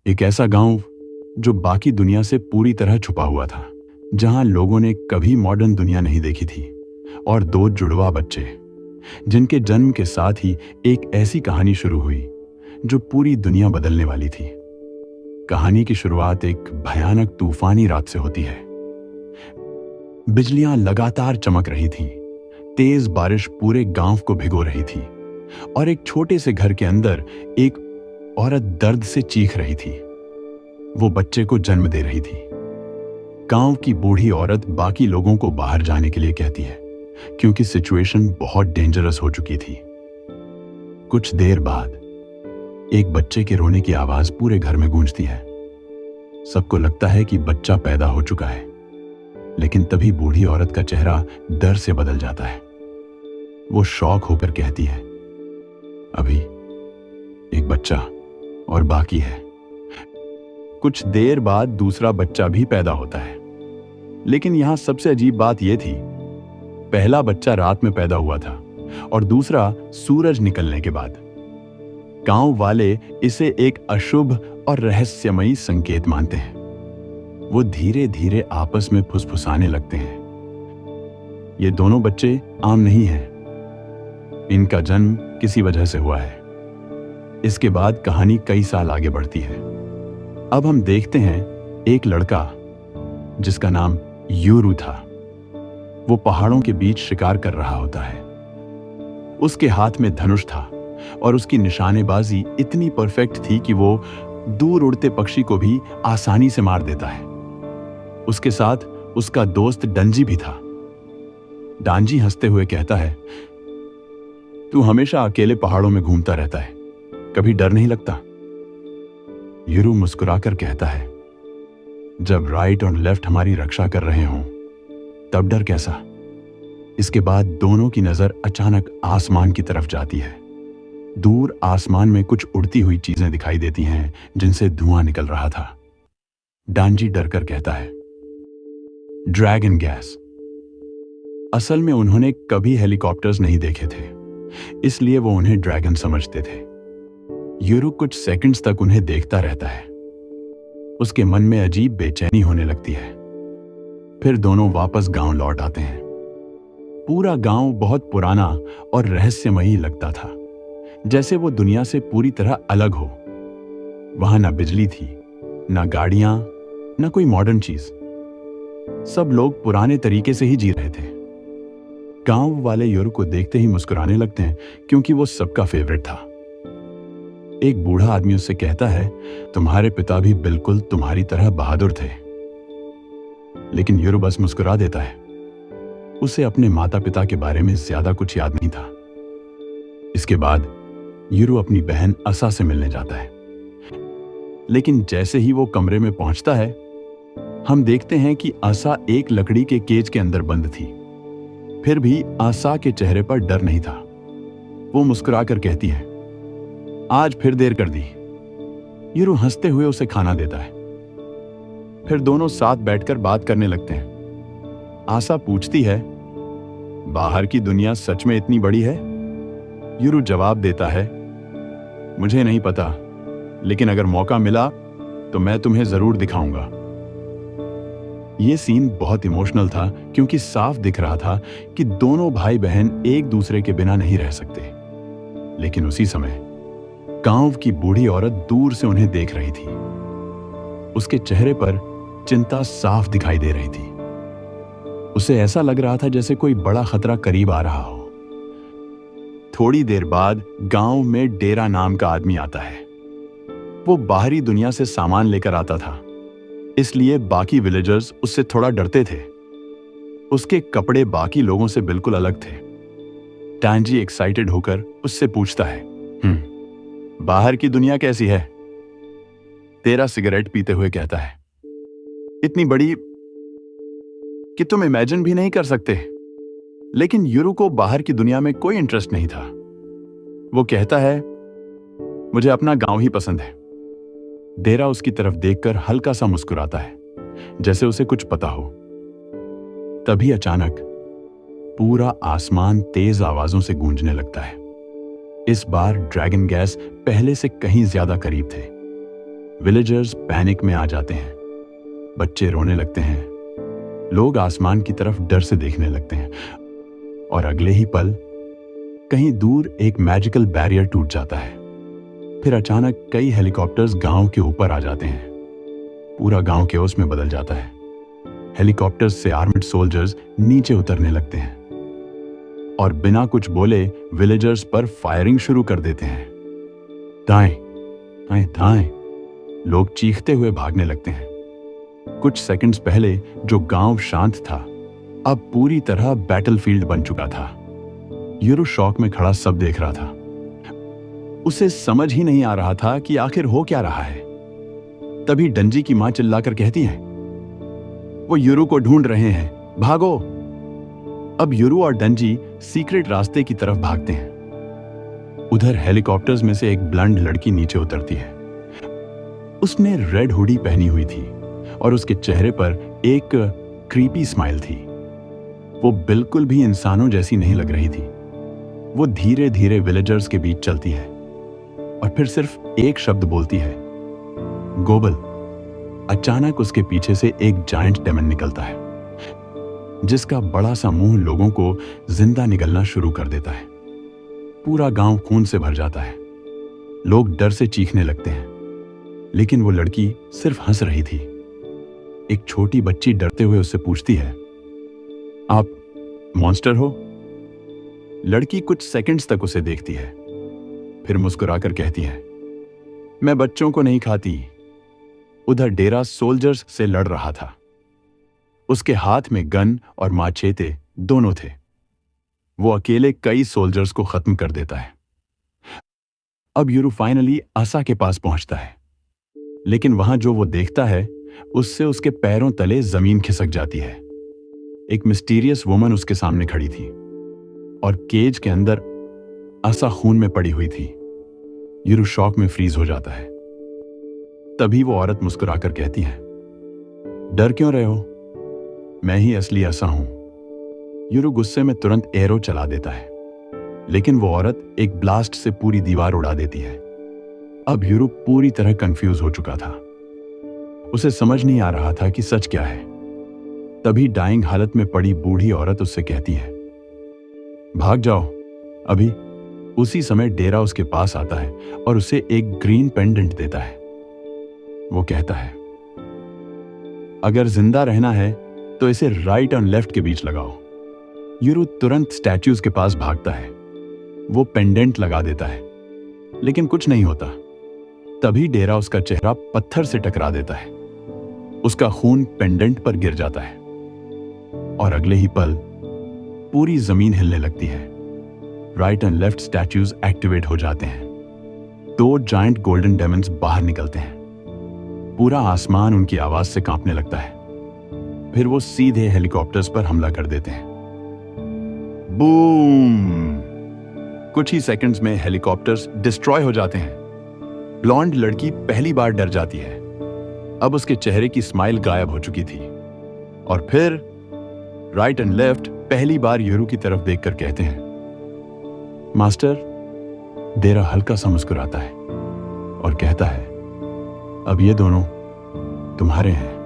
एक ऐसा गांव जो बाकी दुनिया से पूरी तरह छुपा हुआ था, जहां लोगों ने कभी मॉडर्न दुनिया नहीं देखी थी, और दो जुड़वा बच्चे जिनके जन्म के साथ ही एक ऐसी कहानी शुरू हुई जो पूरी दुनिया बदलने वाली थी। कहानी की शुरुआत एक भयानक तूफानी रात से होती है। बिजलियां लगातार चमक रही थीं, तेज बारिश पूरे गांव को भिगो रही थी, और एक छोटे से घर के अंदर एक औरत दर्द से चीख रही थी। वो बच्चे को जन्म दे रही थी। गांव की बूढ़ी औरत बाकी लोगों को बाहर जाने के लिए कहती है, क्योंकि सिचुएशन बहुत डेंजरस हो चुकी थी। कुछ देर बाद एक बच्चे के रोने की आवाज पूरे घर में गूंजती है। सबको लगता है कि बच्चा पैदा हो चुका है, लेकिन तभी बूढ़ी औरत का चेहरा डर से बदल जाता है। वो शॉक होकर कहती है, अभी एक बच्चा और बाकी है। कुछ देर बाद दूसरा बच्चा भी पैदा होता है, लेकिन यहां सबसे अजीब बात यह थी, पहला बच्चा रात में पैदा हुआ था और दूसरा सूरज निकलने के बाद। गांव वाले इसे एक अशुभ और रहस्यमयी संकेत मानते हैं। वो धीरे धीरे आपस में फुसफुसाने लगते हैं। ये दोनों बच्चे आम नहीं हैं। इनका जन्म किसी वजह से हुआ है। इसके बाद कहानी कई साल आगे बढ़ती है। अब हम देखते हैं एक लड़का जिसका नाम यूरू था। वो पहाड़ों के बीच शिकार कर रहा होता है। उसके हाथ में धनुष था और उसकी निशानेबाजी इतनी परफेक्ट थी कि वो दूर उड़ते पक्षी को भी आसानी से मार देता है। उसके साथ उसका दोस्त डंजी भी था। डांजी हंसते हुए कहता है, तू हमेशा अकेले पहाड़ों में घूमता रहता है, कभी डर नहीं लगता? यूरू मुस्कुराकर कहता है, जब राइट और लेफ्ट हमारी रक्षा कर रहे हों तब डर कैसा? इसके बाद दोनों की नजर अचानक आसमान की तरफ जाती है। दूर आसमान में कुछ उड़ती हुई चीजें दिखाई देती हैं जिनसे धुआं निकल रहा था। डांजी डरकर कहता है, ड्रैगन गैस। असल में उन्होंने कभी हेलीकॉप्टर्स नहीं देखे थे, इसलिए वो उन्हें ड्रैगन समझते थे। यूरू कुछ सेकंड्स तक उन्हें देखता रहता है। उसके मन में अजीब बेचैनी होने लगती है। फिर दोनों वापस गांव लौट आते हैं। पूरा गांव बहुत पुराना और रहस्यमयी लगता था, जैसे वो दुनिया से पूरी तरह अलग हो। वहां ना बिजली थी, ना गाड़ियां, ना कोई मॉडर्न चीज। सब लोग पुराने तरीके से ही जी रहे थे। गांव वाले यूरू को देखते ही मुस्कुराने लगते हैं, क्योंकि वो सबका फेवरेट था। एक बूढ़ा आदमी उससे कहता है, तुम्हारे पिता भी बिल्कुल तुम्हारी तरह बहादुर थे। लेकिन यूरू बस मुस्कुरा देता है। उसे अपने माता पिता के बारे में ज्यादा कुछ याद नहीं था। इसके बाद यूरू अपनी बहन असा से मिलने जाता है। लेकिन जैसे ही वो कमरे में पहुंचता है, हम देखते हैं कि आसा एक लकड़ी के केज के अंदर बंद थी। फिर भी आसा के चेहरे पर डर नहीं था। वो मुस्कुराकर कहती है, आज फिर देर कर दी। यूरू हंसते हुए उसे खाना देता है। फिर दोनों साथ बैठकर बात करने लगते हैं। आसा पूछती है, बाहर की दुनिया सच में इतनी बड़ी है? यूरू जवाब देता है, मुझे नहीं पता, लेकिन अगर मौका मिला तो मैं तुम्हें जरूर दिखाऊंगा। यह सीन बहुत इमोशनल था, क्योंकि साफ दिख रहा था कि दोनों भाई बहन एक दूसरे के बिना नहीं रह सकते। लेकिन उसी समय गांव की बूढ़ी औरत दूर से उन्हें देख रही थी। उसके चेहरे पर चिंता साफ दिखाई दे रही थी। उसे ऐसा लग रहा था जैसे कोई बड़ा खतरा करीब आ रहा हो। थोड़ी देर बाद गांव में डेरा नाम का आदमी आता है। वो बाहरी दुनिया से सामान लेकर आता था, इसलिए बाकी विलेजर्स उससे थोड़ा डरते थे। उसके कपड़े बाकी लोगों से बिल्कुल अलग थे। डांजी एक्साइटेड होकर उससे पूछता है, बाहर की दुनिया कैसी है? तेरा सिगरेट पीते हुए कहता है, इतनी बड़ी कि तुम इमेजिन भी नहीं कर सकते। लेकिन यूरू को बाहर की दुनिया में कोई इंटरेस्ट नहीं था। वो कहता है, मुझे अपना गांव ही पसंद है। डेरा उसकी तरफ देखकर हल्का सा मुस्कुराता है, जैसे उसे कुछ पता हो। तभी अचानक पूरा आसमान तेज आवाजों से गूंजने लगता है। इस बार ड्रैगन गैस पहले से कहीं ज्यादा करीब थे। विलेजर्स पैनिक में आ जाते हैं, बच्चे रोने लगते हैं, लोग आसमान की तरफ डर से देखने लगते हैं और अगले ही पल कहीं दूर एक मैजिकल बैरियर टूट जाता है। फिर अचानक कई हेलीकॉप्टर्स गांव के ऊपर आ जाते हैं। पूरा गांव केओस में बदल जाता है। हेलीकॉप्टर्स से आर्मड सोल्जर्स नीचे उतरने लगते हैं और बिना कुछ बोले विलेजर्स पर फायरिंग शुरू कर देते हैं। दाएं, दाएं, दाएं। लोग चीखते हुए भागने लगते हैं। कुछ सेकंड्स पहले जो गांव शांत था, अब पूरी तरह बैटलफील्ड बन चुका था। यूरो शॉक में खड़ा सब देख रहा था। उसे समझ ही नहीं आ रहा था कि आखिर हो क्या रहा है। तभी डंजी की मां चिल्लाकर कहती है, वो यूरो को ढूंढ रहे हैं, भागो। अब यूरो और डंजी सीक्रेट रास्ते की तरफ भागते हैं। उधर हेलीकॉप्टर्स में से एक ब्लंड लड़की नीचे उतरती है। उसने रेड हुडी पहनी हुई थी और उसके चेहरे पर एक क्रीपी स्माइल थी। वो बिल्कुल भी इंसानों जैसी नहीं लग रही थी। वो धीरे धीरे विलेजर्स के बीच चलती है और फिर सिर्फ एक शब्द बोलती है, गोबल। अचानक उसके पीछे से एक जायंट डेमन निकलता है, जिसका बड़ा सा मुंह लोगों को जिंदा निगलना शुरू कर देता है। पूरा गांव खून से भर जाता है। लोग डर से चीखने लगते हैं, लेकिन वो लड़की सिर्फ हंस रही थी। एक छोटी बच्ची डरते हुए उससे पूछती है, आप मॉन्स्टर हो? लड़की कुछ सेकंड्स तक उसे देखती है, फिर मुस्कुराकर कहती है, मैं बच्चों को नहीं खाती। उधर डेरा सोल्जर्स से लड़ रहा था। उसके हाथ में गन और माचेते दोनों थे। वो अकेले कई सोल्जर्स को खत्म कर देता है। अब यूरो फाइनली आसा के पास पहुंचता है, लेकिन वहां जो वो देखता है उससे उसके पैरों तले जमीन खिसक जाती है। एक मिस्टीरियस वुमन उसके सामने खड़ी थी और केज के अंदर आसा खून में पड़ी हुई थी। यूरो शॉक में फ्रीज हो जाता है। तभी वो औरत मुस्कुराकर कहती है, डर क्यों रहे हो? मैं ही असली आसा हूं। यूरो गुस्से में तुरंत एरो चला देता है, लेकिन वो औरत एक ब्लास्ट से पूरी दीवार उड़ा देती है। अब यूरो पूरी तरह कंफ्यूज हो चुका था। उसे समझ नहीं आ रहा था कि सच क्या है। तभी डाइंग हालत में पड़ी बूढ़ी औरत उससे कहती है, भाग जाओ अभी। उसी समय डेरा उसके पास आता है और उसे एक ग्रीन पेंडेंट देता है। वो कहता है, अगर जिंदा रहना है तो इसे राइट और लेफ्ट के बीच लगाओ। यूरो तुरंत स्टैच्यूज के पास भागता है। वो पेंडेंट लगा देता है, लेकिन कुछ नहीं होता। तभी डेरा उसका चेहरा पत्थर से टकरा देता है। उसका खून पेंडेंट पर गिर जाता है और अगले ही पल पूरी जमीन हिलने लगती है। Right and left statues activate हो जाते हैं। 2 जायंट गोल्डन डेमन्स बाहर निकलते हैं। पूरा आसमान उनकी आवाज से कांपने लगता है। फिर वो सीधे हेलीकॉप्टर्स पर हमला कर देते हैं। बूम! कुछ ही सेकंड्स में हेलीकॉप्टर्स डिस्ट्रॉय हो जाते हैं। ब्लॉन्ड लड़की पहली बार डर जाती है। अब उसके चेहरे की स्माइल गायब हो चुकी थी और फिर राइट एंड लेफ्ट पहली बार यूरो की तरफ देखकर कहते हैं, मास्टर। डेरा हल्का सा मुस्कुराता है और कहता है, अब ये दोनों तुम्हारे हैं।